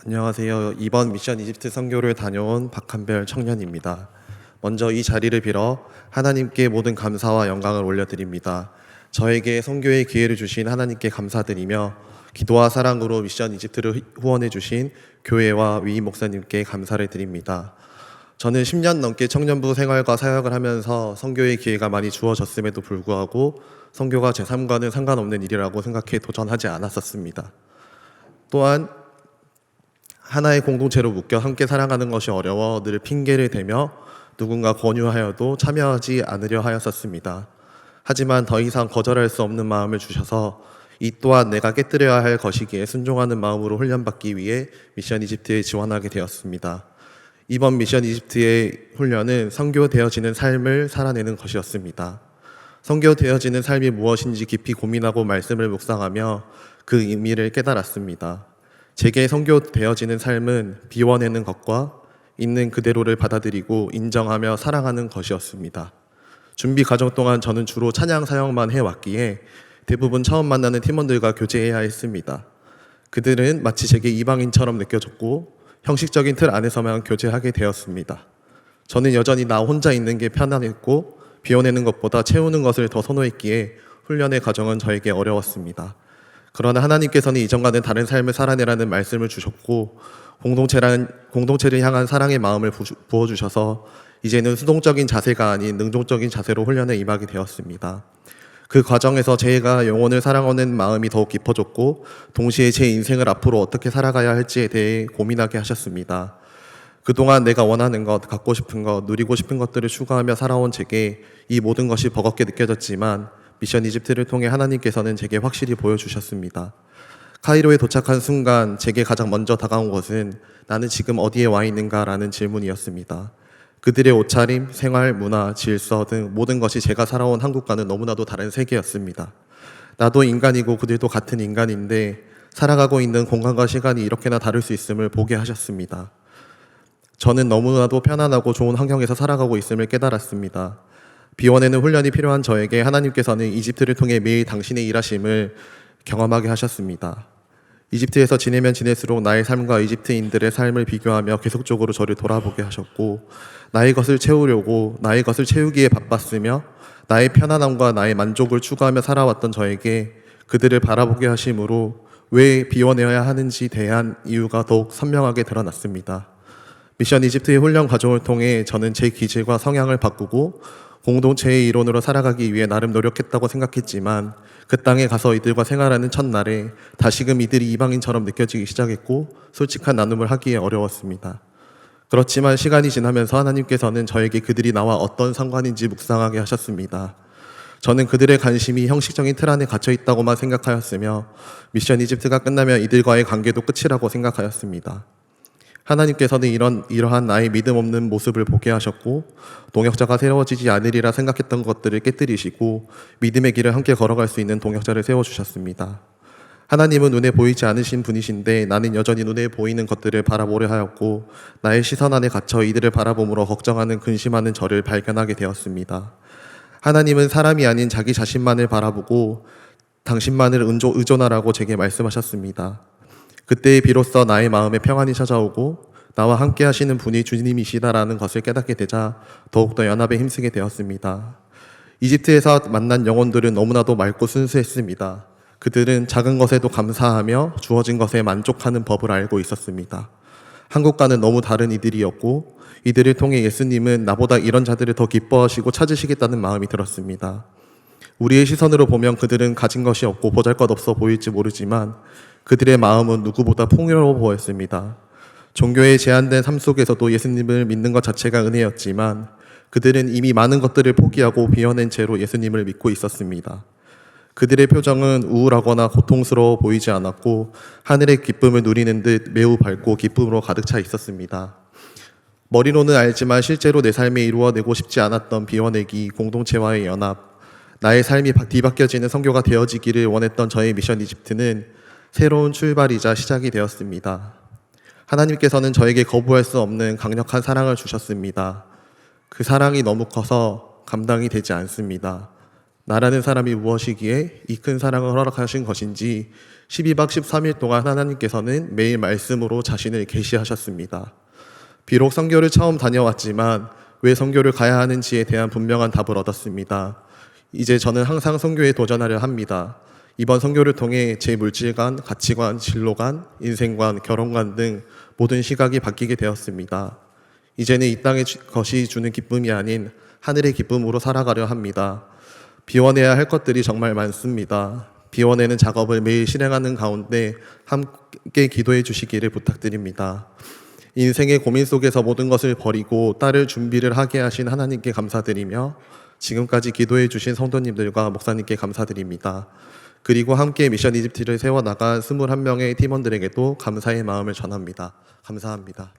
안녕하세요. 이번 미션 이집트 선교를 다녀온 박한별 청년입니다. 먼저 이 자리를 빌어 하나님께 모든 감사와 영광을 올려드립니다. 저에게 선교의 기회를 주신 하나님께 감사드리며 기도와 사랑으로 미션 이집트를 후원해 주신 교회와 위임 목사님께 감사를 드립니다. 저는 10년 넘게 청년부 생활과 사역을 하면서 선교의 기회가 많이 주어졌음에도 불구하고 선교가 제 삶과는 상관없는 일이라고 생각해 도전하지 않았었습니다. 또한 하나의 공동체로 묶여 함께 살아가는 것이 어려워 늘 핑계를 대며 누군가 권유하여도 참여하지 않으려 하였었습니다. 하지만 더 이상 거절할 수 없는 마음을 주셔서 이 또한 내가 깨뜨려야 할 것이기에 순종하는 마음으로 훈련받기 위해 미션 이집트에 지원하게 되었습니다. 이번 미션 이집트의 훈련은 선교되어지는 삶을 살아내는 것이었습니다. 선교되어지는 삶이 무엇인지 깊이 고민하고 말씀을 묵상하며 그 의미를 깨달았습니다. 제게 선교되어지는 삶은 비워내는 것과 있는 그대로를 받아들이고 인정하며 사랑하는 것이었습니다. 준비 과정 동안 저는 주로 찬양 사역만 해왔기에 대부분 처음 만나는 팀원들과 교제해야 했습니다. 그들은 마치 제게 이방인처럼 느껴졌고 형식적인 틀 안에서만 교제하게 되었습니다. 저는 여전히 나 혼자 있는 게 편안했고 비워내는 것보다 채우는 것을 더 선호했기에 훈련의 과정은 저에게 어려웠습니다. 그러나 하나님께서는 이전과는 다른 삶을 살아내라는 말씀을 주셨고 공동체를 향한 사랑의 마음을 부어주셔서 이제는 수동적인 자세가 아닌 능동적인 자세로 훈련에 임하게 되었습니다. 그 과정에서 제가 영혼을 사랑하는 마음이 더욱 깊어졌고 동시에 제 인생을 앞으로 어떻게 살아가야 할지에 대해 고민하게 하셨습니다. 그동안 내가 원하는 것, 갖고 싶은 것, 누리고 싶은 것들을 추구하며 살아온 제게 이 모든 것이 버겁게 느껴졌지만 미션 이집트를 통해 하나님께서는 제게 확실히 보여주셨습니다. 카이로에 도착한 순간 제게 가장 먼저 다가온 것은 나는 지금 어디에 와 있는가라는 질문이었습니다. 그들의 옷차림, 생활, 문화, 질서 등 모든 것이 제가 살아온 한국과는 너무나도 다른 세계였습니다. 나도 인간이고 그들도 같은 인간인데 살아가고 있는 공간과 시간이 이렇게나 다를 수 있음을 보게 하셨습니다. 저는 너무나도 편안하고 좋은 환경에서 살아가고 있음을 깨달았습니다. 비워내는 훈련이 필요한 저에게 하나님께서는 이집트를 통해 매일 당신의 일하심을 경험하게 하셨습니다. 이집트에서 지내면 지낼수록 나의 삶과 이집트인들의 삶을 비교하며 계속적으로 저를 돌아보게 하셨고 나의 것을 채우려고 나의 것을 채우기에 바빴으며 나의 편안함과 나의 만족을 추구하며 살아왔던 저에게 그들을 바라보게 하심으로 왜 비워내어야 하는지 대한 이유가 더욱 선명하게 드러났습니다. 미션 이집트의 훈련 과정을 통해 저는 제 기질과 성향을 바꾸고 공동체의 일원으로 살아가기 위해 나름 노력했다고 생각했지만 그 땅에 가서 이들과 생활하는 첫날에 다시금 이들이 이방인처럼 느껴지기 시작했고 솔직한 나눔을 하기에 어려웠습니다. 그렇지만 시간이 지나면서 하나님께서는 저에게 그들이 나와 어떤 상관인지 묵상하게 하셨습니다. 저는 그들의 관심이 형식적인 틀 안에 갇혀 있다고만 생각하였으며 미션 이집트가 끝나면 이들과의 관계도 끝이라고 생각하였습니다. 하나님께서는 이러한 나의 믿음 없는 모습을 보게 하셨고 동역자가 세워지지 않으리라 생각했던 것들을 깨뜨리시고 믿음의 길을 함께 걸어갈 수 있는 동역자를 세워주셨습니다. 하나님은 눈에 보이지 않으신 분이신데 나는 여전히 눈에 보이는 것들을 바라보려 하였고 나의 시선 안에 갇혀 이들을 바라봄으로 걱정하는 근심하는 저를 발견하게 되었습니다. 하나님은 사람이 아닌 자기 자신만을 바라보고 당신만을 의존하라고 제게 말씀하셨습니다. 그때 비로소 나의 마음에 평안이 찾아오고 나와 함께 하시는 분이 주님이시다라는 것을 깨닫게 되자 더욱더 연합에 힘쓰게 되었습니다. 이집트에서 만난 영혼들은 너무나도 맑고 순수했습니다. 그들은 작은 것에도 감사하며 주어진 것에 만족하는 법을 알고 있었습니다. 한국과는 너무 다른 이들이었고 이들을 통해 예수님은 나보다 이런 자들을 더 기뻐하시고 찾으시겠다는 마음이 들었습니다. 우리의 시선으로 보면 그들은 가진 것이 없고 보잘것없어 보일지 모르지만 그들의 마음은 누구보다 풍요로워 보였습니다. 종교의 제한된 삶 속에서도 예수님을 믿는 것 자체가 은혜였지만 그들은 이미 많은 것들을 포기하고 비워낸 채로 예수님을 믿고 있었습니다. 그들의 표정은 우울하거나 고통스러워 보이지 않았고 하늘의 기쁨을 누리는 듯 매우 밝고 기쁨으로 가득 차 있었습니다. 머리로는 알지만 실제로 내 삶에 이루어내고 싶지 않았던 비워내기, 공동체와의 연합, 나의 삶이 뒤바뀌어지는 선교가 되어지기를 원했던 저의 미션 이집트는 새로운 출발이자 시작이 되었습니다. 하나님께서는 저에게 거부할 수 없는 강력한 사랑을 주셨습니다. 그 사랑이 너무 커서 감당이 되지 않습니다. 나라는 사람이 무엇이기에 이 큰 사랑을 허락하신 것인지 12박 13일 동안 하나님께서는 매일 말씀으로 자신을 계시하셨습니다. 비록 선교를 처음 다녀왔지만 왜 선교를 가야 하는지에 대한 분명한 답을 얻었습니다. 이제 저는 항상 선교에 도전하려 합니다. 이번 선교를 통해 제 물질관, 가치관, 진로관, 인생관, 결혼관 등 모든 시각이 바뀌게 되었습니다. 이제는 이 땅의 것이 주는 기쁨이 아닌 하늘의 기쁨으로 살아가려 합니다. 비워내야 할 것들이 정말 많습니다. 비워내는 작업을 매일 실행하는 가운데 함께 기도해 주시기를 부탁드립니다. 인생의 고민 속에서 모든 것을 버리고 딸을 준비를 하게 하신 하나님께 감사드리며 지금까지 기도해 주신 성도님들과 목사님께 감사드립니다. 그리고 함께 미션 이집트를 세워나간 21명의 팀원들에게도 감사의 마음을 전합니다. 감사합니다.